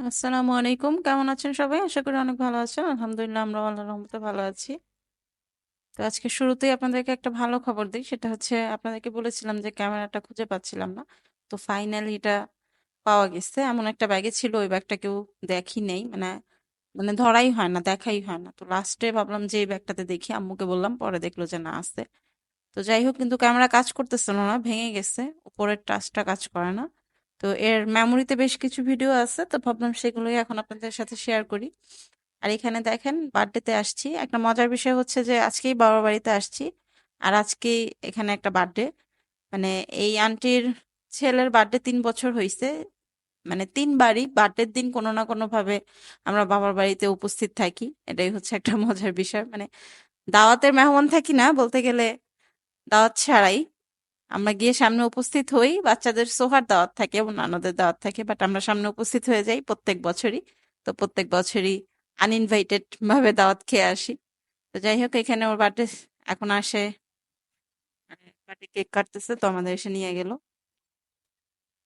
আসসালামু আলাইকুম, কেমন আছেন সবাই? আশা করি অনেক ভালো আছেন। আলহামদুলিল্লাহ, আমরা আল্লাহর রহমতে ভালো আছি। তো আজকে শুরুতেই আপনাদেরকে একটা ভালো খবর দিই, সেটা হচ্ছে আপনাদেরকে বলেছিলাম যে ক্যামেরাটা খুঁজে পাচ্ছিলাম না। তো ফাইনালি এটা পাওয়া গেছে। এমন একটা ব্যাগে ছিল, ওই ব্যাগটা কেউ দেখি নেই, মানে মানে ধরাই হয় না, দেখাই হয় না। তো লাস্টে ভাবলাম যে এই ব্যাগটাতে দেখি, আম্মুকে বললাম, পরে দেখলো যে না আছে। তো যাই হোক, কিন্তু ক্যামেরা কাজ করতেছিল না, ভেঙে গেছে, উপরের টাচটা কাজ করে না। তো এর মেমোরিতে বেশ কিছু ভিডিও আছে, তো ভাবলাম সেগুলোই এখন আপনাদের সাথে শেয়ার করি। আর এখানে দেখেন, বার্থডেতে আসছি। একটা মজার বিষয় হচ্ছে যে আজকেই বাবার বাড়িতে আসছি, আর আজকেই এখানে একটা বার্থডে। মানে এই আন্টির ছেলের বার্থডে 3 বছর হয়েছে। মানে 3বারই বার্থডের দিন কোনো না কোনো ভাবে আমরা বাবার বাড়িতে উপস্থিত থাকি। এটাই হচ্ছে একটা মজার বিষয়। মানে দাওয়াতের মেহমান থাকি না বলতে গেলে, দাওয়াত ছাড়াই আমরা গিয়ে সামনে উপস্থিত হই। বাচ্চাদের সোহার দাওয়াত থাকে, অন্যান্যদের দাওয়াত থাকে, বাট আমরা সামনে উপস্থিত হয়ে যাই প্রত্যেক বছরই। তো প্রত্যেক বছরই আনইনভাইটেড ভাবে দাওয়াত খেয়ে আসি। তো যাই হোক, এখানে ওর বার্থডে এখন আসে, বার্থডে কেক কাটতেছে, তো আমাদের এসে নিয়ে গেল।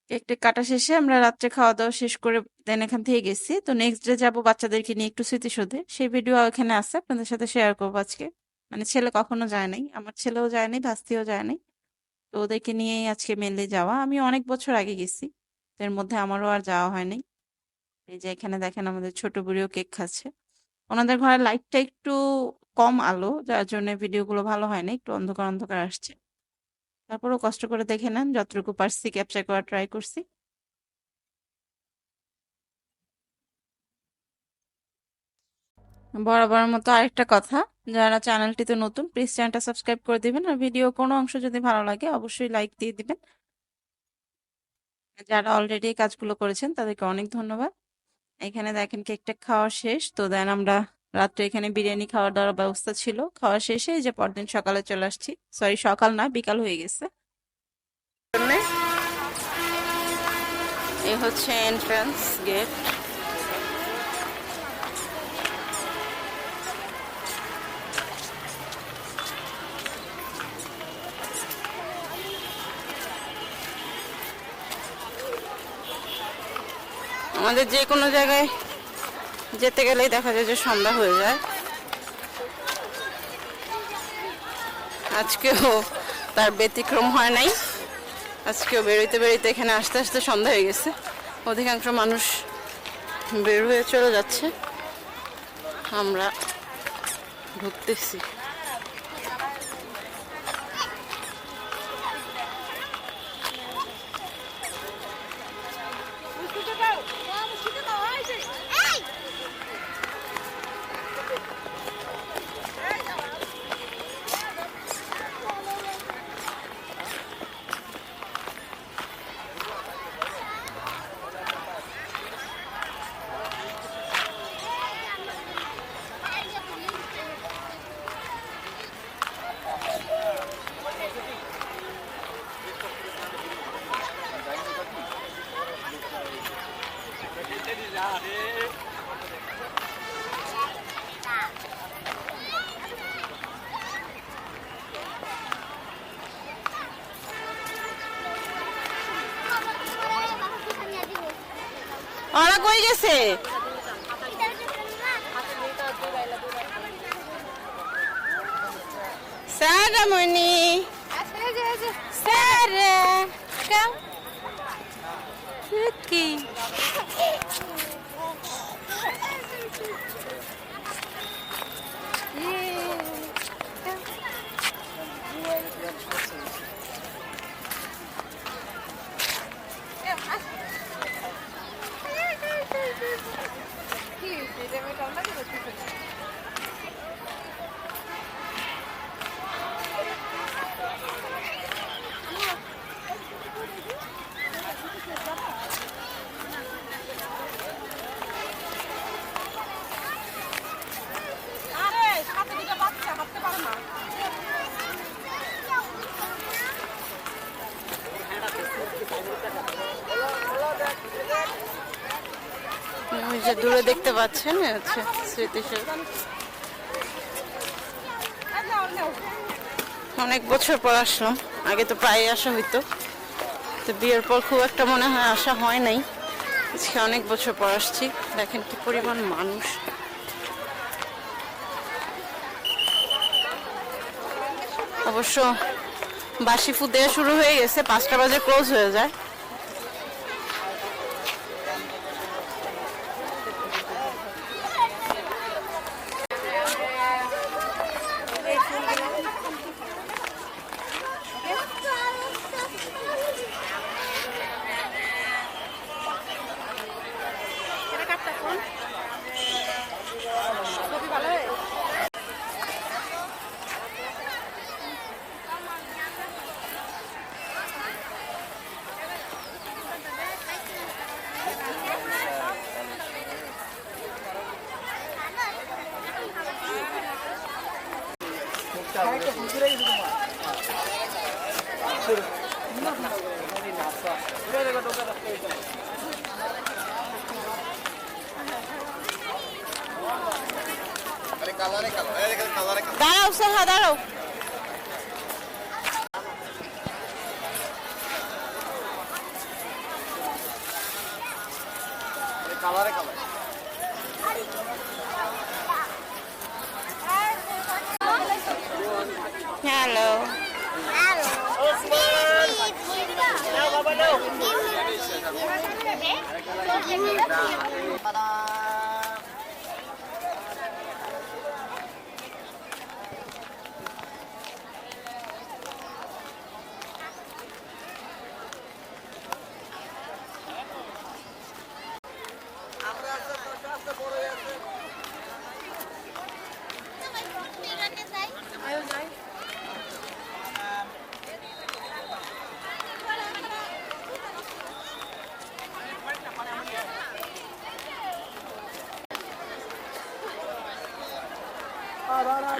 কেক টেক কাটা শেষে আমরা রাত্রে খাওয়া দাওয়া শেষ করে দেন এখান থেকে গেছি। তো নেক্সট ডে যাবো বাচ্চাদেরকে নিয়ে একটু স্মৃতিসৌধে, সেই ভিডিও এখানে আছে, আপনাদের সাথে শেয়ার করবো আজকে। মানে ছেলে কখনো যায় নাই, আমার ছেলেও যায় নাই, ভাস্তিও যায় নাই। তো ওদেরকে নিয়েই আজকে মেনলি যাওয়া। আমি অনেক বছর আগে গেছি, তো এর মধ্যে আমারও আর যাওয়া হয়নি। এই যে এখানে দেখেন, আমাদের ছোট বুড়িও কেক খাচ্ছে। ওনাদের ঘরের লাইটটা একটু কম আলো, যার জন্য ভিডিওগুলো ভালো হয় না, একটু অন্ধকার অন্ধকার আসছে। তারপরেও কষ্ট করে দেখে নেন, যতটুকু পারছি ক্যাপচার করার ট্রাই করছি। বরাবরের মতো আরেকটা কথা, যারা চ্যানেলটিতে নতুন প্লিজ চ্যানেলটা সাবস্ক্রাইব করে দিবেন, আর ভিডিও কোনো অংশ যদি ভালো লাগে অবশ্যই লাইক দিয়ে দিবেন। যারা অলরেডি এই কাজগুলো করেছেন তাদেরকে অনেক ধন্যবাদ। এখানে দেখেন কেকটা খাওয়া শেষ, তো দেন আমরা রাত্রে এখানে বিরিয়ানি খাওয়ার দাওয়ার ব্যবস্থা ছিল। খাওয়া শেষে এই যে পরদিন সকালে চলে আসছি। সরি, সকাল না, বিকাল হয়ে গেছে। এই হচ্ছে এন্ট্রান্স গেট। আমাদের যে কোনো জায়গায় যেতে গেলেই দেখা যায় যে সন্ধ্যা হয়ে যায়। আজকেও তার ব্যতিক্রম হয় নাই। আজকেও বেরোইতে বেরোইতে এখানে আস্তে আস্তে সন্ধ্যা হয়ে গেছে। অধিকাংশ মানুষ বের হয়ে চলে যাচ্ছে, আমরা ঢুকতেছি। ওরা কই গেছে? সারামণি, সারা কাম কি ওই যে দূরে দেখতে পাচ্ছেন, এ হচ্ছে স্মৃতিসৌধ। অনেক বছর পর আসলাম, আগে তো প্রায় আসা হইতো। তো বিয়ের পর খুব একটা মনে হয় আসা হয় নাই। আজকে অনেক বছর পর আসছি, দেখেন কি পরিমাণ মানুষ। অবশ্য বাসি ফুড দেওয়া শুরু হয়ে গেছে, 5টা বাজে ক্লোজ হয়ে যায়। দাঁড়াও সাহা, দাঁড়াও। হ্যালো।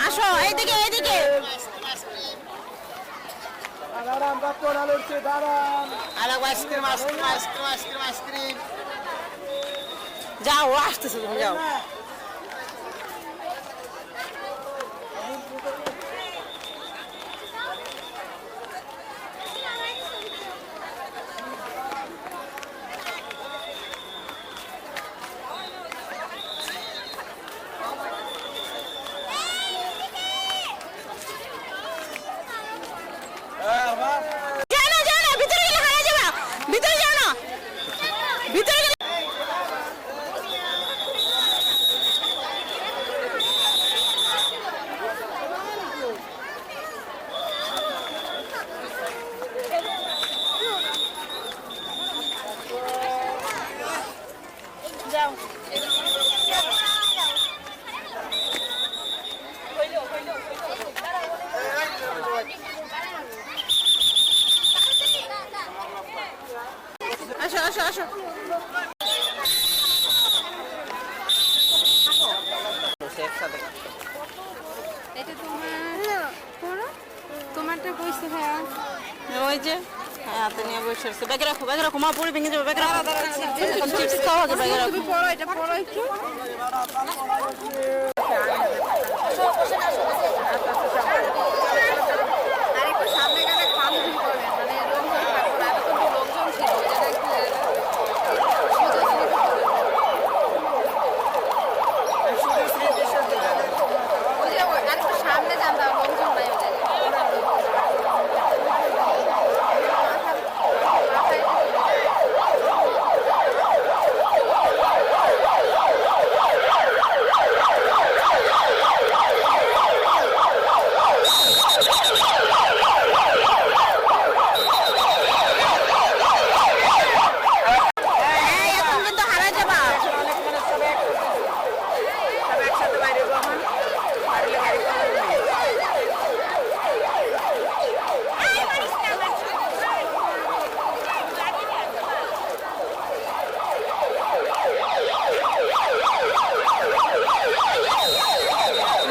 আসো এইদিকে, এইদিকে যাও, আসতেছে, তুমি যাও। আসো আসো আসো। এটা তোমারটা কইছে হ্যাঁ, ওই যে হাতে নিয়ে বসে আছে। ব্যাগে রাখো, ব্যাগে রাখো, মা পড়ে ভেঙে যাবে। ব্যাগে রাখো, চিপস খাও আগে, ব্যাগে রাখো। তুমি পড়ো, এটা পড়ো একটু। আর একটু সামনে গেলে খাম ঘুম করবেন, মানে লোকজন থাকবে না, এত লোকজন ছিল ওই জায়গায় ওই যে আর একটু সামনে যান, তাও লোকজন নাই ওই জায়গায়।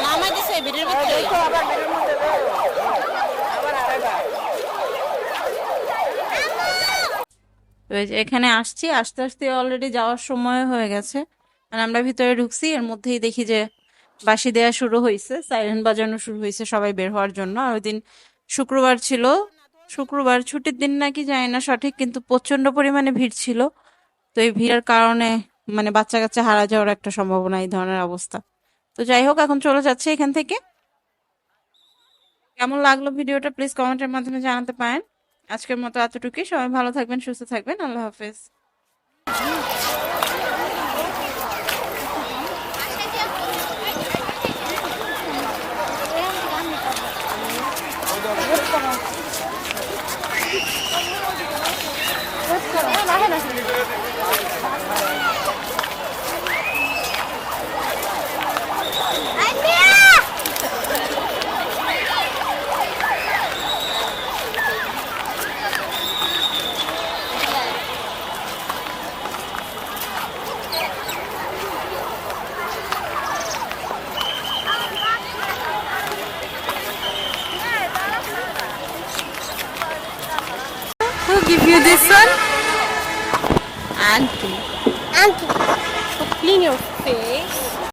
নামাই দিছে ভিড়ের ভিতরে। এখানে আসছি, আস্তে আস্তে অলরেডি যাওয়ার সময় হয়ে গেছে। মানে আমরা ভিতরে ঢুকছি, এর মধ্যেই দেখি যে বাঁশি দেওয়া শুরু হয়েছে, সাইরেন বাজানো শুরু হয়েছে সবাই বের হওয়ার জন্য। আর ওই দিন শুক্রবার ছিল, শুক্রবার ছুটির দিন নাকি জানি না সঠিক, কিন্তু প্রচন্ড পরিমাণে ভিড় ছিল। তো এই ভিড়ের কারণে মানে বাচ্চা কাচ্চা হারা যাওয়ার একটা সম্ভাবনা, এই ধরনের অবস্থা। তো যাই হোক, এখন চলে যাচ্ছে এখান থেকে। কেমন লাগলো ভিডিওটা প্লিজ কমেন্টের মাধ্যমে জানাতে পারেন। আজকের মতো এতটুকুই। সবাই ভালো থাকবেন, সুস্থ থাকবেন। আল্লাহ হাফেজ। Who give you this one? Auntie. Auntie, so clean your face.